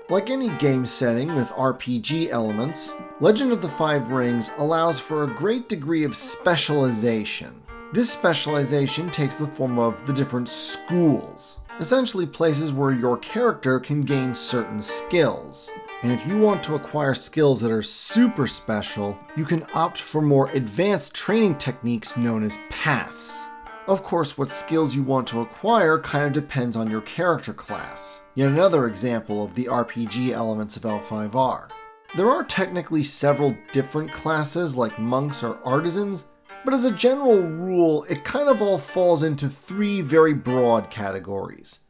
Like any game setting with RPG elements, Legend of the Five Rings allows for a great degree of specialization. This specialization takes the form of the different schools, essentially places where your character can gain certain skills. And if you want to acquire skills that are super special, you can opt for more advanced training techniques known as paths. Of course, what skills you want to acquire kind of depends on your character class. Yet another example of the RPG elements of L5R. There are technically several different classes like monks or artisans, but as a general rule, it kind of all falls into three very broad categories.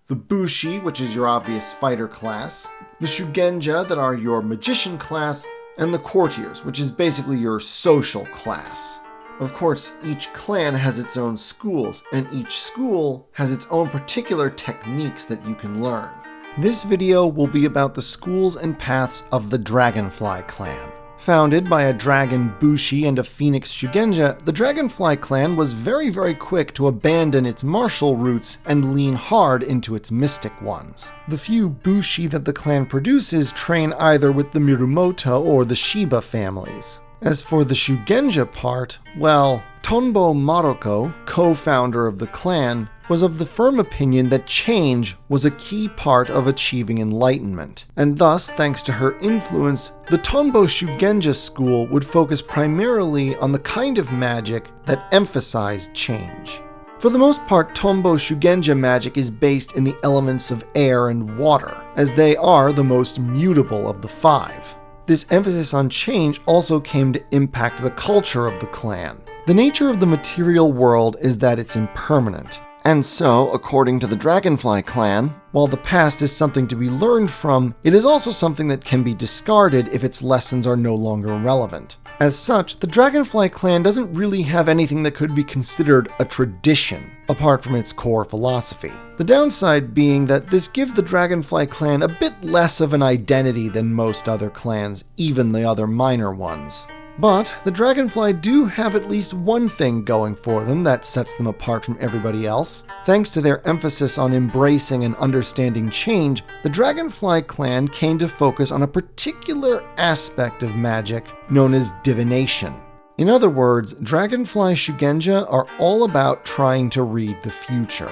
The Bushi, which is your obvious fighter class, the Shugenja, that are your magician class, and the Courtiers, which is basically your social class. Of course, each clan has its own schools, and each school has its own particular techniques that you can learn. This video will be about the schools and paths of the Dragonfly Clan. Founded by a dragon Bushi and a phoenix Shugenja, the Dragonfly Clan was very quick to abandon its martial roots and lean hard into its mystic ones. The few Bushi that the clan produces train either with the Mirumoto or the Shiba families. As for the Shugenja part, well, Tonbo Maroko, co-founder of the clan, was of the firm opinion that change was a key part of achieving enlightenment, and thus, thanks to her influence, the Tombbo Shugenja school would focus primarily on the kind of magic that emphasized change. For the most part, Tombbo Shugenja magic is based in the elements of air and water, as they are the most mutable of the five. This emphasis on change also came to impact the culture of the clan. The nature of the material world is that it's impermanent. And so, according to the Dragonfly Clan, while the past is something to be learned from, it is also something that can be discarded if its lessons are no longer relevant. As such, the Dragonfly Clan doesn't really have anything that could be considered a tradition, apart from its core philosophy. The downside being that this gives the Dragonfly Clan a bit less of an identity than most other clans, even the other minor ones. But the Dragonfly do have at least one thing going for them that sets them apart from everybody else. Thanks to their emphasis on embracing and understanding change, the Dragonfly Clan came to focus on a particular aspect of magic known as divination. In other words, Dragonfly Shugenja are all about trying to read the future.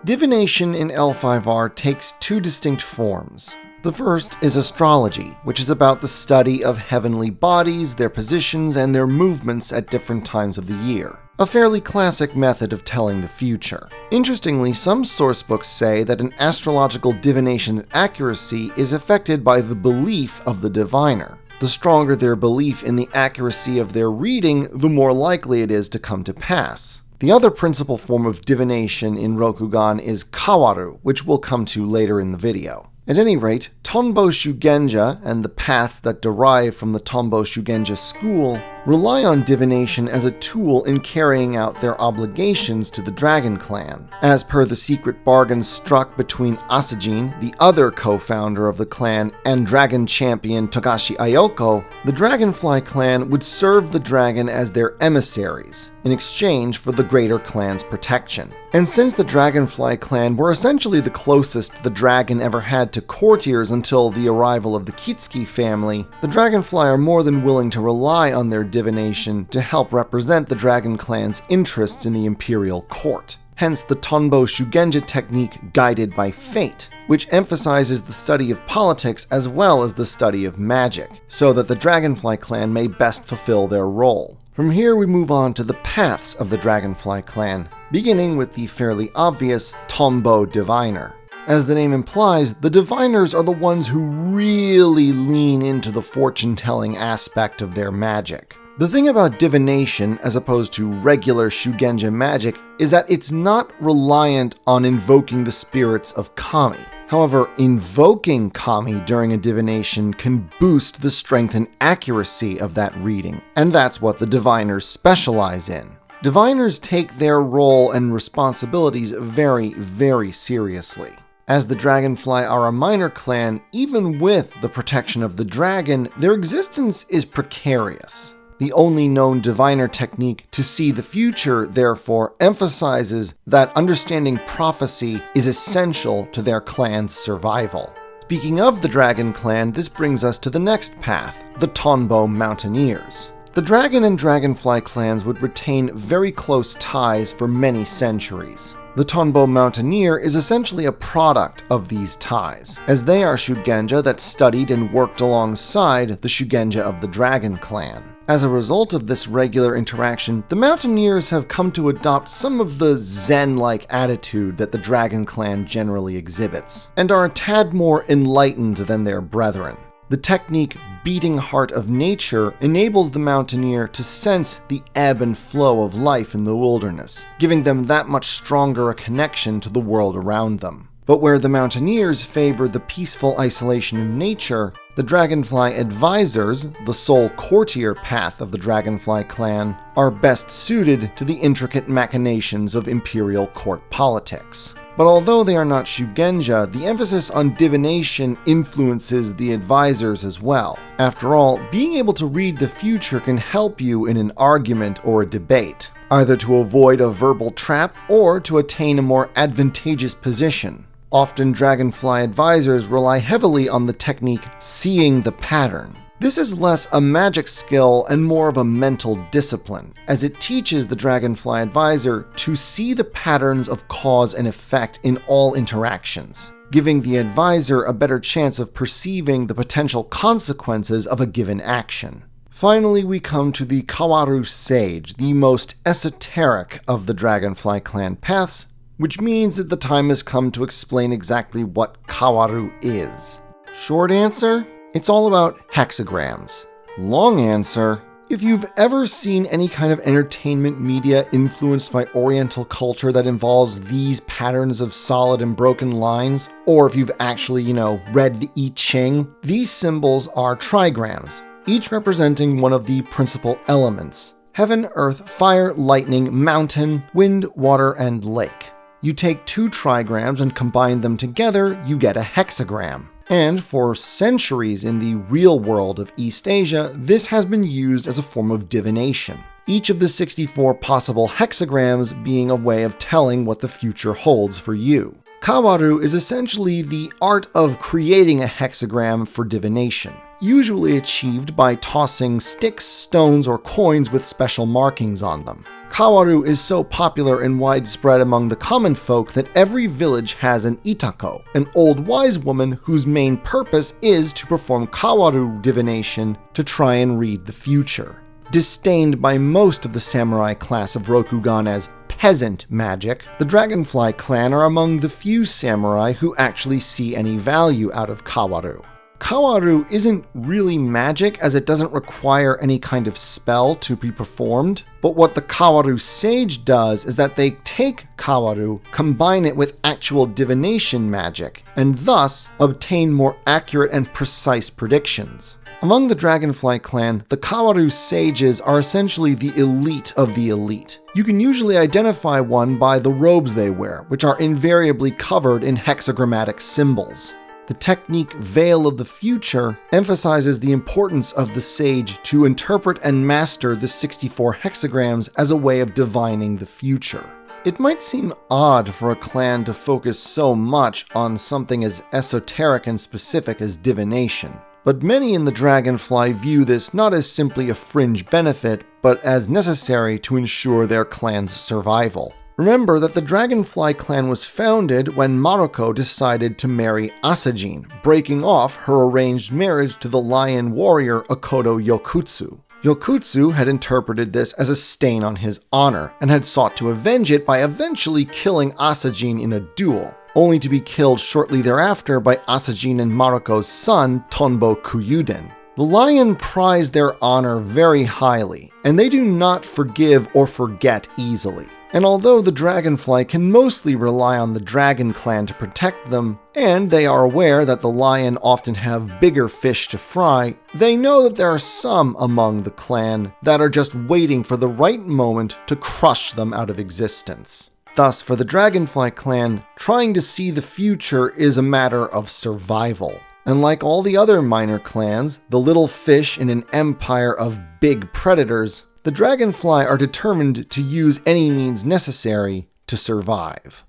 Divination in L5R takes two distinct forms. The first is astrology, which is about the study of heavenly bodies, their positions, and their movements at different times of the year. A fairly classic method of telling the future. Interestingly, some sourcebooks say that an astrological divination's accuracy is affected by the belief of the diviner. The stronger their belief in the accuracy of their reading, the more likely it is to come to pass. The other principal form of divination in Rokugan is Kawaru, which we'll come to later in the video. At any rate, Tonbo Shugenja and the paths that derive from the Tombbo Shugenja school rely on divination as a tool in carrying out their obligations to the Dragon Clan. As per the secret bargain struck between Asajin, the other co-founder of the clan, and dragon champion Togashi Ayoko, the Dragonfly Clan would serve the dragon as their emissaries, in exchange for the greater clan's protection. And since the Dragonfly Clan were essentially the closest the dragon ever had to courtiers until the arrival of the Kitsuki family, the Dragonfly are more than willing to rely on their divination to help represent the Dragon Clan's interests in the imperial court. Hence the Tonbo Shugenja technique guided by fate, which emphasizes the study of politics as well as the study of magic, so that the Dragonfly Clan may best fulfill their role. From here we move on to the paths of the Dragonfly Clan, beginning with the fairly obvious Tombbo Diviner. As the name implies, the diviners are the ones who really lean into the fortune-telling aspect of their magic. The thing about divination, as opposed to regular Shugenja magic, is that it's not reliant on invoking the spirits of kami. However, invoking kami during a divination can boost the strength and accuracy of that reading, and that's what the diviners specialize in. Diviners take their role and responsibilities very seriously. As the Dragonfly are a minor clan, even with the protection of the dragon, their existence is precarious. The only known diviner technique to see the future, therefore, emphasizes that understanding prophecy is essential to their clan's survival. Speaking of the Dragon Clan, this brings us to the next path, the Tombbo Mountaineers. The Dragon and Dragonfly clans would retain very close ties for many centuries. The Tombbo Mountaineer is essentially a product of these ties, as they are shugenja that studied and worked alongside the shugenja of the Dragon Clan. As a result of this regular interaction, the Mountaineers have come to adopt some of the Zen-like attitude that the Dragon Clan generally exhibits, and are a tad more enlightened than their brethren. The technique Beating Heart of Nature enables the Mountaineer to sense the ebb and flow of life in the wilderness, giving them that much stronger a connection to the world around them. But where the Mountaineers favor the peaceful isolation of nature, the Dragonfly Advisers, the sole courtier path of the Dragonfly Clan, are best suited to the intricate machinations of imperial court politics. But although they are not shugenja, the emphasis on divination influences the advisors as well. After all, being able to read the future can help you in an argument or a debate, either to avoid a verbal trap or to attain a more advantageous position. Often Dragonfly Advisors rely heavily on the technique seeing the pattern. This is less a magic skill and more of a mental discipline, as it teaches the Dragonfly Advisor to see the patterns of cause and effect in all interactions, giving the advisor a better chance of perceiving the potential consequences of a given action. Finally, we come to the Kawaru Sage, the most esoteric of the Dragonfly Clan paths, which means that the time has come to explain exactly what Kawaru is. Short answer? It's all about hexagrams. Long answer? If you've ever seen any kind of entertainment media influenced by Oriental culture that involves these patterns of solid and broken lines, or if you've actually, read the I Ching, these symbols are trigrams, each representing one of the principal elements: heaven, earth, fire, lightning, mountain, wind, water, and lake. You take two trigrams and combine them together, you get a hexagram. And for centuries in the real world of East Asia, this has been used as a form of divination, each of the 64 possible hexagrams being a way of telling what the future holds for you. Kawaru is essentially the art of creating a hexagram for divination, usually achieved by tossing sticks, stones, or coins with special markings on them. Kawaru is so popular and widespread among the common folk that every village has an itako, an old wise woman whose main purpose is to perform Kawaru divination to try and read the future. Disdained by most of the samurai class of Rokugan as peasant magic, the Dragonfly Clan are among the few samurai who actually see any value out of Kawaru. Kawaru isn't really magic, as it doesn't require any kind of spell to be performed, but what the Kawaru Sage does is that they take Kawaru, combine it with actual divination magic, and thus obtain more accurate and precise predictions. Among the Dragonfly Clan, the Kawaru Sages are essentially the elite of the elite. You can usually identify one by the robes they wear, which are invariably covered in hexagrammatic symbols. The technique Veil of the Future emphasizes the importance of the sage to interpret and master the 64 hexagrams as a way of divining the future. It might seem odd for a clan to focus so much on something as esoteric and specific as divination, but many in the Dragonfly view this not as simply a fringe benefit, but as necessary to ensure their clan's survival. Remember that the Dragonfly Clan was founded when Mariko decided to marry Asajin, breaking off her arranged marriage to the lion warrior Akodo Yokutsu. Yokutsu had interpreted this as a stain on his honor, and had sought to avenge it by eventually killing Asajin in a duel, only to be killed shortly thereafter by Asajin and Mariko's son, Tonbo Kuyuden. The lion prized their honor very highly, and they do not forgive or forget easily. And although the Dragonfly can mostly rely on the Dragon Clan to protect them, and they are aware that the lion often have bigger fish to fry, they know that there are some among the clan that are just waiting for the right moment to crush them out of existence. Thus, for the Dragonfly Clan, trying to see the future is a matter of survival. And like all the other minor clans, the little fish in an empire of big predators, the Dragonfly are determined to use any means necessary to survive.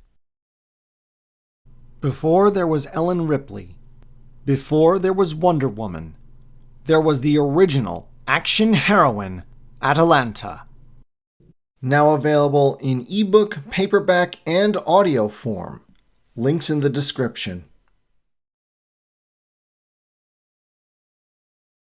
Before there was Ellen Ripley, Before there was Wonder Woman, there was the original action heroine, Atalanta. Now available in ebook, paperback, and audio form. Links in the description.